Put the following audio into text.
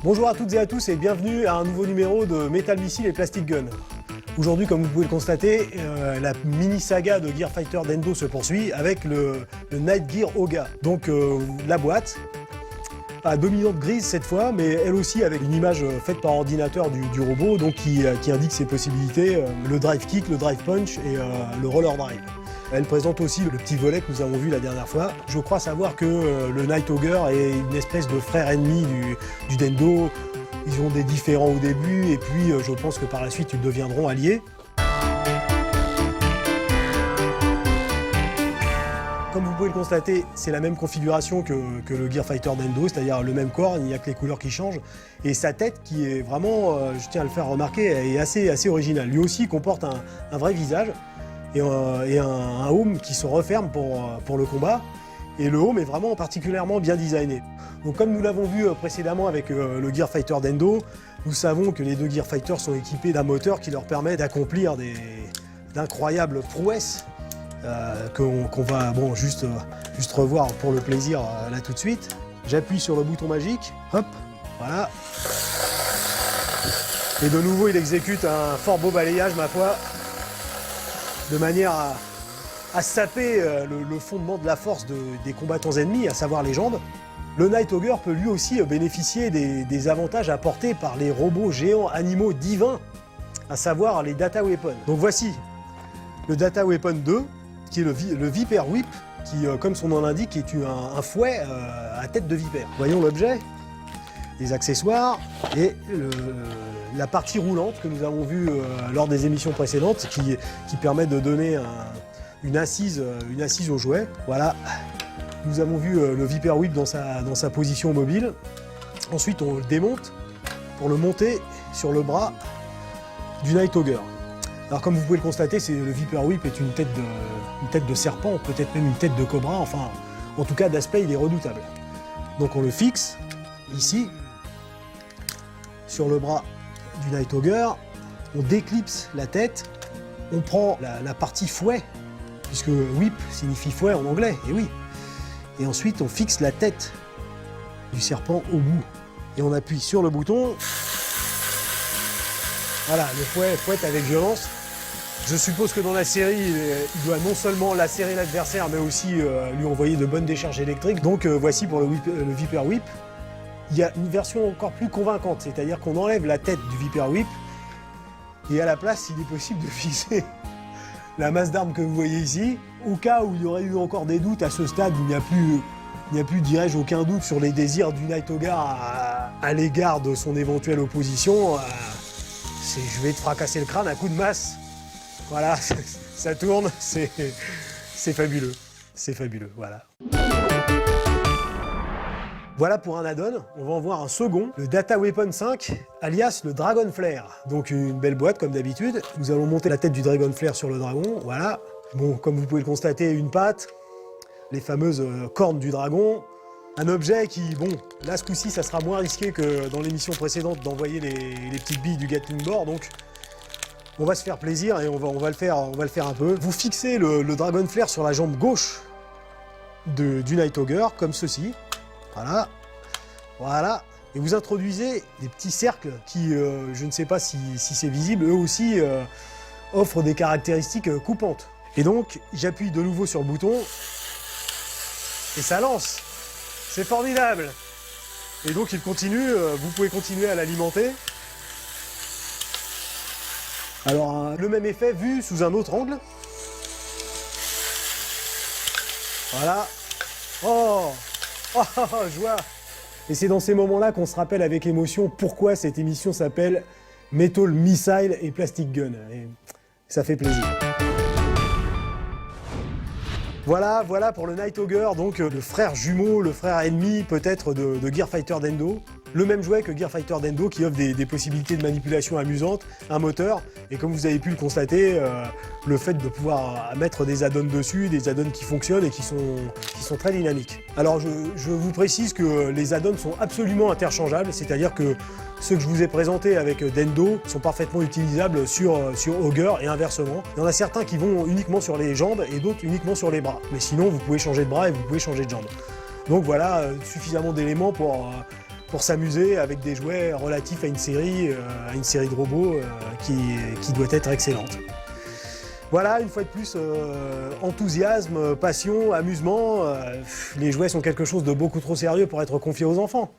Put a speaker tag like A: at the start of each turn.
A: Bonjour à toutes et à tous et bienvenue à un nouveau numéro de Metal Missile et Plastic Gun. Aujourd'hui, comme vous pouvez le constater, la mini-saga de Gear Fighter Dendo se poursuit avec le Night Gear Oga. Donc la boîte, à dominante grise cette fois, mais elle aussi avec une image faite par ordinateur du robot, donc qui indique ses possibilités, le drive kick, le drive punch et le roller drive. Elle présente aussi le petit volet que nous avons vu la dernière fois. Je crois savoir que le Night Ogre est une espèce de frère ennemi du Dendo. Ils ont des différends au début et puis je pense que par la suite ils deviendront alliés. Comme vous pouvez le constater, c'est la même configuration que le Gear Fighter Dendo, c'est-à-dire le même corps, il n'y a que les couleurs qui changent. Et sa tête qui est vraiment, je tiens à le faire remarquer, est assez originale. Lui aussi comporte un vrai visage. Et un home qui se referme pour le combat. Et le home est vraiment particulièrement bien designé. Donc comme nous l'avons vu précédemment avec le Gear Fighter Dendo, nous savons que les deux Gear Fighters sont équipés d'un moteur qui leur permet d'accomplir d'incroyables prouesses qu'on va juste revoir pour le plaisir là tout de suite. J'appuie sur le bouton magique, hop, voilà. Et de nouveau il exécute un fort beau balayage ma foi, de manière à saper le fondement de la force des combattants ennemis, à savoir les jambes. Le Night Ogre peut lui aussi bénéficier des avantages apportés par les robots géants animaux divins, à savoir les Data Weapons. Donc voici le Data Weapon 2, qui est le Viper Whip, qui, comme son nom l'indique, est un fouet à tête de vipère. Voyons l'objet, les accessoires et la partie roulante que nous avons vue lors des émissions précédentes qui permet de donner une assise au jouet. Voilà, nous avons vu le Viper Whip dans sa position mobile. Ensuite, on le démonte pour le monter sur le bras du Night Ogre. Alors comme vous pouvez le constater, le Viper Whip est une tête de serpent, peut-être même une tête de cobra, enfin, en tout cas d'aspect, il est redoutable. Donc on le fixe ici, sur le bras du Night Ogre, on déclipse la tête, on prend la partie fouet, puisque whip signifie fouet en anglais, et oui. Et ensuite on fixe la tête du serpent au bout. Et on appuie sur le bouton. Voilà, le fouet fouette avec violence. Je suppose que dans la série, il doit non seulement lacérer l'adversaire, mais aussi lui envoyer de bonnes décharges électriques. Donc voici pour le Viper Whip. Il y a une version encore plus convaincante, c'est-à-dire qu'on enlève la tête du Viper Whip et à la place, il est possible de fixer la masse d'armes que vous voyez ici. Au cas où il y aurait eu encore des doutes à ce stade, il n'y a plus, dirais-je, aucun doute sur les désirs du Night Ogre à l'égard de son éventuelle opposition. Je vais te fracasser le crâne à coup de masse. Voilà, ça tourne, c'est fabuleux. C'est fabuleux, voilà. Voilà pour un add-on, on va en voir un second, le Data Weapon 5, alias le Dragon Flare. Donc une belle boîte comme d'habitude. Nous allons monter la tête du Dragon Flare sur le dragon, voilà. Bon, comme vous pouvez le constater, une patte, les fameuses cornes du dragon. Un objet qui, bon, là ce coup-ci, ça sera moins risqué que dans l'émission précédente d'envoyer les petites billes du Gatling Board, donc on va se faire plaisir et on va le faire un peu. Vous fixez le Dragon Flare sur la jambe gauche du Night Ogre, comme ceci. Voilà, voilà, et vous introduisez des petits cercles qui, je ne sais pas si c'est visible, eux aussi offrent des caractéristiques coupantes. Et donc, j'appuie de nouveau sur le bouton, et ça lance. C'est formidable. Et donc, il continue, vous pouvez continuer à l'alimenter. Alors, le même effet vu sous un autre angle. Voilà. Oh! Oh, joie! Et c'est dans ces moments-là qu'on se rappelle avec émotion pourquoi cette émission s'appelle Metal Missile et Plastic Gun. Et ça fait plaisir. Voilà pour le Night Ogre, donc le frère jumeau, le frère ennemi peut-être de Gear Fighter Dendo. Le même jouet que Gear Fighter Dendo qui offre des possibilités de manipulation amusantes, un moteur, et comme vous avez pu le constater, le fait de pouvoir mettre des add-ons dessus, des add-ons qui fonctionnent et qui sont très dynamiques. Alors je vous précise que les add-ons sont absolument interchangeables, c'est-à-dire que ceux que je vous ai présentés avec Dendo sont parfaitement utilisables sur Auger et inversement. Il y en a certains qui vont uniquement sur les jambes et d'autres uniquement sur les bras. Mais sinon, vous pouvez changer de bras et vous pouvez changer de jambes. Donc voilà, suffisamment d'éléments pour s'amuser avec des jouets relatifs à une série de robots qui doit être excellente. Voilà, une fois de plus, enthousiasme, passion, amusement. Les jouets sont quelque chose de beaucoup trop sérieux pour être confiés aux enfants.